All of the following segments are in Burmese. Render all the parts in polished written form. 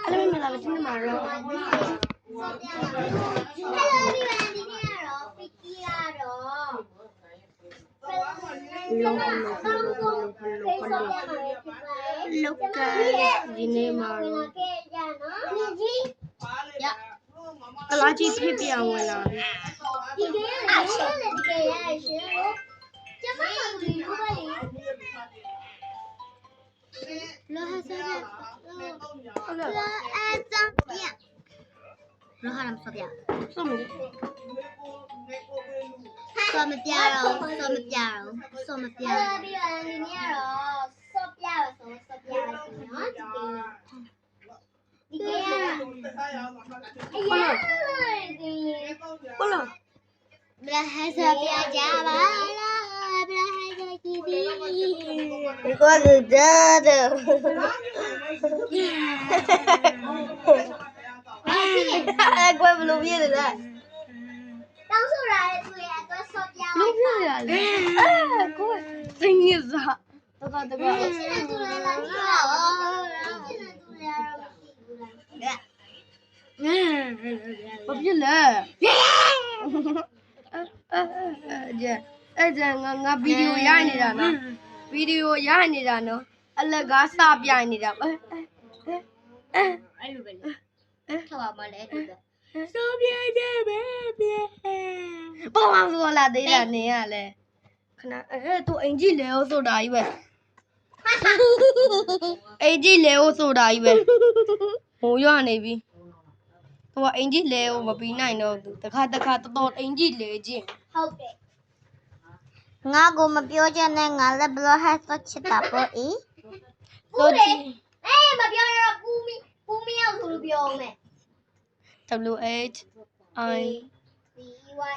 အဲ့လိုမျိုးလာလို့ဒီနေ့မှာတော့ လောက်ကဒီနေ့မှာတော့ကလာကြီးဖြစ်ပြောင်းဝင်လာပြီဒီကဲအရှင်းလေဒီကဲရရှင်းကျမကလူလူပဲလေလောဟာစားလောအစံပြလောဟာရမ်းစပြစုံမစောမပြတော့စောမပြတော့စောမပြပြီးတော့ဒီနေ့ကတော့စောပြပါဆိုစောပြပါဒီနော်ဒီကဲရဟုတ်လားဘလာဟဆာပြကြပါလားဘလာဟဆာကြည့်ဒီကိုကဒါကိုဘလို့ပြည့်တယ်လားတောင်းဆိုရတယ်သူရဲ့အတွက်ဆော့ပြလို့ပြရလေကိုစင်းရစားတော့တကယ်ချင်းနဲ့သူလည်းလာကြည့်ပါဦးချင်းနဲ့သူလည်းဘာဖြစ်လဲအဲ့ဒါငါဗီဒီယိုရိုက်နေတာနော်ဗီဒီယိုရိုက်နေတာနော်အလကားစပြိုင်နေတာအဲ့လိုပဲလေထောက်ပါမလဲအဲ့လိုပဲစောပြိုင်တယ်ပဲပေါ့အောင်ဆိုလာသေးတာနေရလဲခဏသူအင်ကြီးလဲဟုတ်ဆိုတာကြီးပဲအင်ကြီးလဲဟုတ်ဆိုတာကြီးပဲဟိုရွနေပြီဟိုအင်ကြီးလဲကိုမပြီးနိုင်တော့သူတခါတော်အင်ကြီးလဲချင်းဟုတ်တယ်ငါကိုမပြောချင်နဲ့ငါလည်းဘလော့ဟတ်ဆက်ချစ်တာပေါ့အေးဟုတ်တယ်မပြောတော့ကူမီရောက်ဆိုလို့ပြောမယ် W H I Y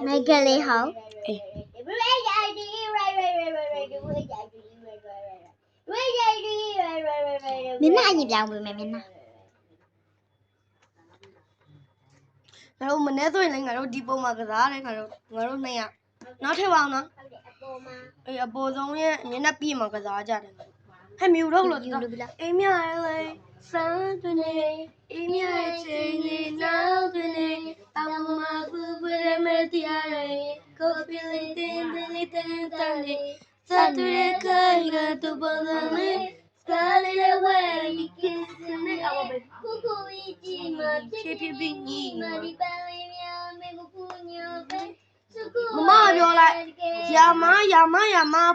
ไม่เกลียเขามินน่าหยิบยาวมือไหมมินน่าเราเหมือนเนี่ยตัวเองเราดีโปมากระด้างเลยเราเนี่ยน้าเทวานะอโปซงเนี่ยมินน่าปีมากระด้างจ้ะให้มิวเราหลุดเอ็มยังไงสันตัวนี้เอ็มยังไงเจนี่น้าตัวนี้ตามมาพูดเรื่องไม่ที่อะไรก็เป็นเรื่องตันเลยสัตว์เล็กก็ตัวบอลเลยสาลีละเว้ยกินสิ่งนี้เอาไปคุยจีมาเชื่อพี่บินี่มาดิบาลีเมียไม่กูเนี่ยไป妈妈ပြောလိုက်ရမ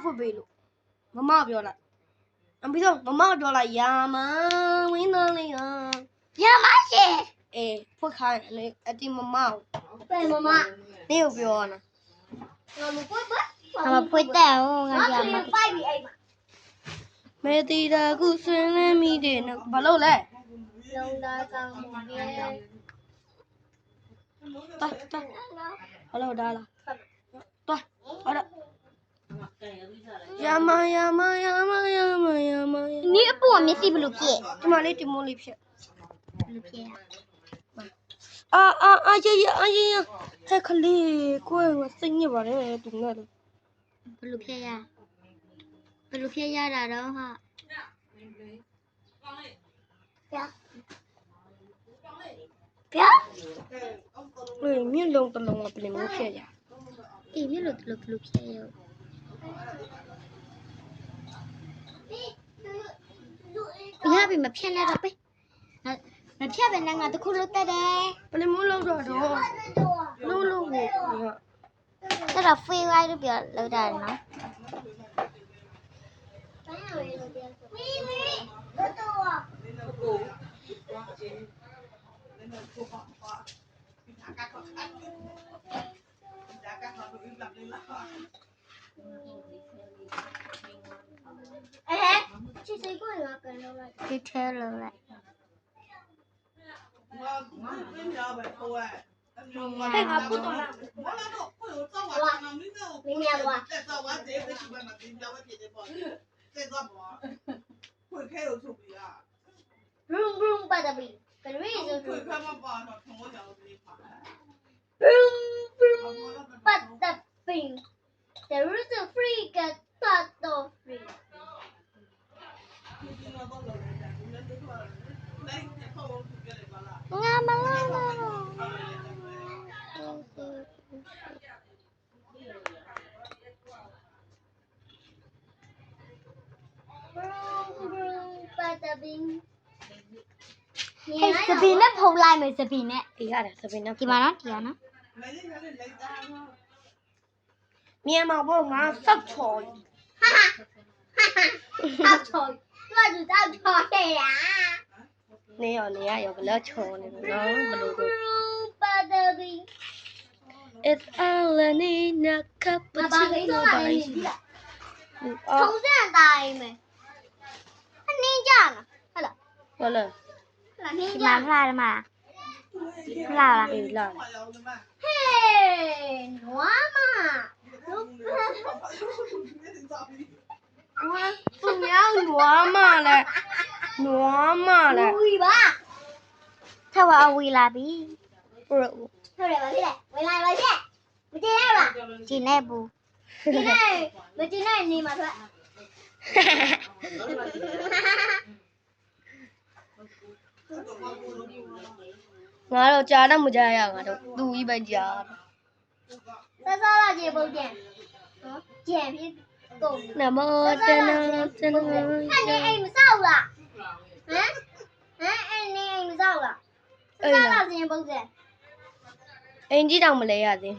ဖွင့်ပေးလို့မမပြောလိုက်အမေတော့မမပြောလိုက်ရမဝင်းတော်လေးရမရှိအေးဖွင့်ခိုင်းလေအတီမမပဲမမနေကိုပြောနော်ငါမဖွင့်တဲ့ဟိုငါရမပိုက်ပြီအဲ့မှာမေတီတာခုဆွေးနွေးမိတယ်နော်ဘာလို့လဲလုံတာကောင်းပါရဲ့တာဘာလို့ဒါလားသွားအဲ့ဒါရမ你အပေါ်မျက်စိဘလို့ဖြစ်ဒီမှာလေးဒီမိုးလေးဖြစ်ဘလို့ဖြစ်အာရဟဲ့ခလေးကိုယ်ကစိတ်ညစ်ပါတယ်သူနဲ့လို့ဘလို့ဖြစ်ရတာတော့ဟာပြမြင့်လုံးတလုံးကပြင်လို့ဖြစ်ရအေးမြင့်လုံးတလုံးဘလို့ဖြစ်ရရပြီမဖြတ်နဲ့တော့ပဲမဖြတ်ပဲနဲ့ငါတခုလို့တက်တယ်ဘယ်လိုမျိုးလုပ်တော့လို့ကိုအဲ့ဒါ free ride လို့ပြောလောက်တာနော်chị thấy có là cái lâu lại cái theo lâu lại cái ngọc của tôi là mình nhà rồi rung ba đập cái gì rồi rung ba đập There is a free get tato free. ငါမလာတော့ Bada bing. ဟဲ့စပင်းနဲ့ဖုံးလိုက်မယ်စပင်းနဲ့ ဒီရတယ်စပင်းနဲ့ ဒီမှာနော်ဒီကနော် မြန်မာဘောငါစောက်ချော် Tao trời. Tôi dù tao trời đây à. နေရရောဘလောက်ချော်နေနော်ဘလို့တော့ Bada bing. It's all I need a cup Mà of bà nghĩ tea tôi là by gì à? Ờ, Không sẽ là tài mày. Anh ninja nè. Hay là ဟုတ်လား là ဒီ ninja. မှာလှတယ်မှာလှလား အေးလာ Hey, nó mà. Lúc သူများနွားမလဲနွားမလဲ ui ba. ထပ်ဝအဝီလာပြီ ဟုတ် Thôi để bà đi này. Mày lại bà đi. Mày đi đâu à? ဒီနဲ့ဘူး Đi này. Mày đi này đi mà thôi. ငါတော့ကြားတော့မကြားရငါတော့သူကြီးပဲကြား Sao sao là gì bầu chèn? Chèn đi cùng. နမော Sao တ sao နာ là တ chèn နာ bầu chèn? Anh đi em sao là? Hả? Hả? Anh đi em sao là? Sao sao là chèn bầu chèn? အင်ကြီးတောင်မလဲရသေး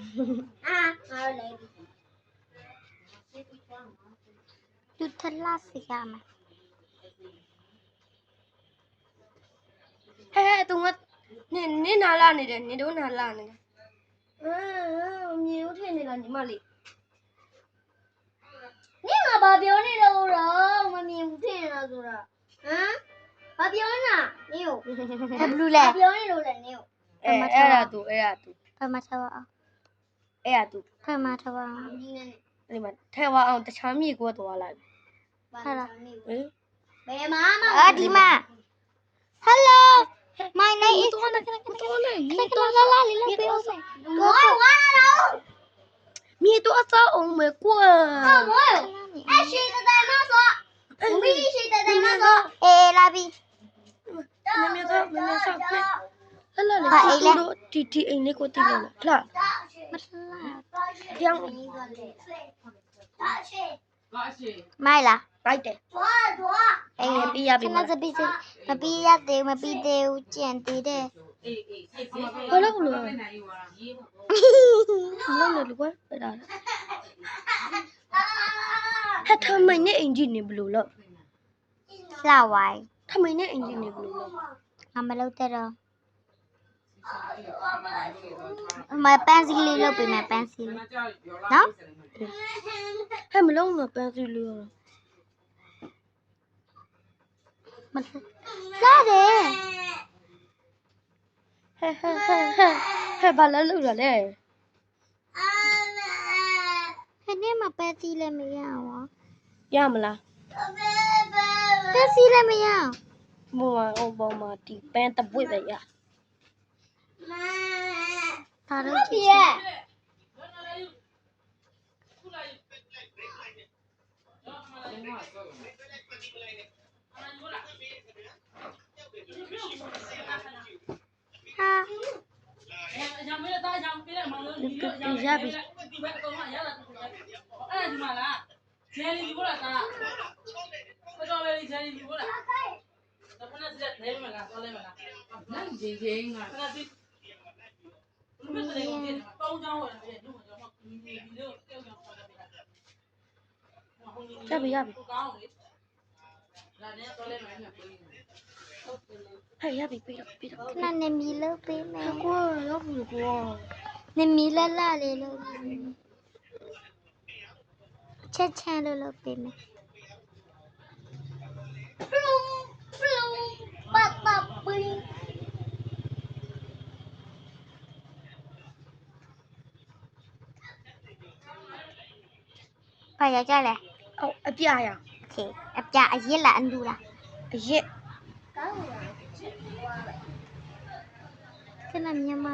À, ngồi lại. သူထလှစီရမယ် ဟဲ့သူကနင်းနာလာနေတယ်နင်တို့နာလာနေတယ်မြေဦးထင်နေလားညီမလေး Nè mà bà biểu này đâu rồi? Mà mình thế nào rồi? Hả? Bà biểu nè, nhiều. ဟဲ့ဘလူးလဲ Bà biểu này đâu là nhiều. အဲ့ဒါသူအဲ့ဒါသူ ဖမထဝအောင် အဲ့ဒါသူ ဖမထဝအောင် Đi này. ဒီမှာထဲဝအောင်တခြားမြေကိုသွားလိုက် Bà Hay là- nói nhiều. ဟင် Bé má mà. အာဒီမှာ Hello my name is တော့လည်းတော့လည်း ခဏခဏလာလေးလောက်ပြောစမ်း Ngồi quá đâu. မြေတော့အစားအောင်မယ်ကွာ Không ngồi. Ai suy từ đây nó sợ. Không biết suy từ đây nó sợ. အေးလာပြီ မင်းတော့ဟလာလေသူတို့တီအိမ်လေးကိုတည်လို့လား မထလာ ပြောင်း မိုက်လား လိုက်တယ် အေး ပြီးရပြီ ခ မ ဏစပီစမပြီးရသေးမပြီးသေးဘူးကြံသေးတယ် ဟုတ်လို့လို့လုံးနေလို့ကွာအဲ့ဒါဟဲ့ထမင်းနဲ့အင်ဂျင်နေဘလို့လို့ လှဝိုင်း ထမင်းနဲ့အင်ဂျင်နေဘလို့လို့ ငါမလုပ်တဲ့တော့မပန်းစီလေးလုပ်ပေးမယ်ပန်းစီလေးနော် ဟဲ့မလုံးတော့ပန်းစီလို့ မစားတယ် ဟဲ့ဘာလဲလို့လဲ ခဏမှပန်းစီလည်းမရအောင် ရမလား ပန်းစီလည်းမရအောင် ဘောမတီပန်းတပွေ့ပဲရ ဒါတော့ကြည့် Biết. ဟာ ရပြီ ရပြီရပြီဟဲ့ရပြီပြီးတော့ ခဏနေမီလုပ်ပေးမယ် ကွာရောက်ပြီကွာ နေမီလလလေးလုပ်ပေးမယ်ချက်ချမ်းလို့လုပ်ပေးမယ် Plum, plum, bata bing. ဘာရကြလဲ အော်အပြရ โอเคအပြအရစ်လားအန်ဒူလား အရက် Có rồi. ခဏမြန်မာ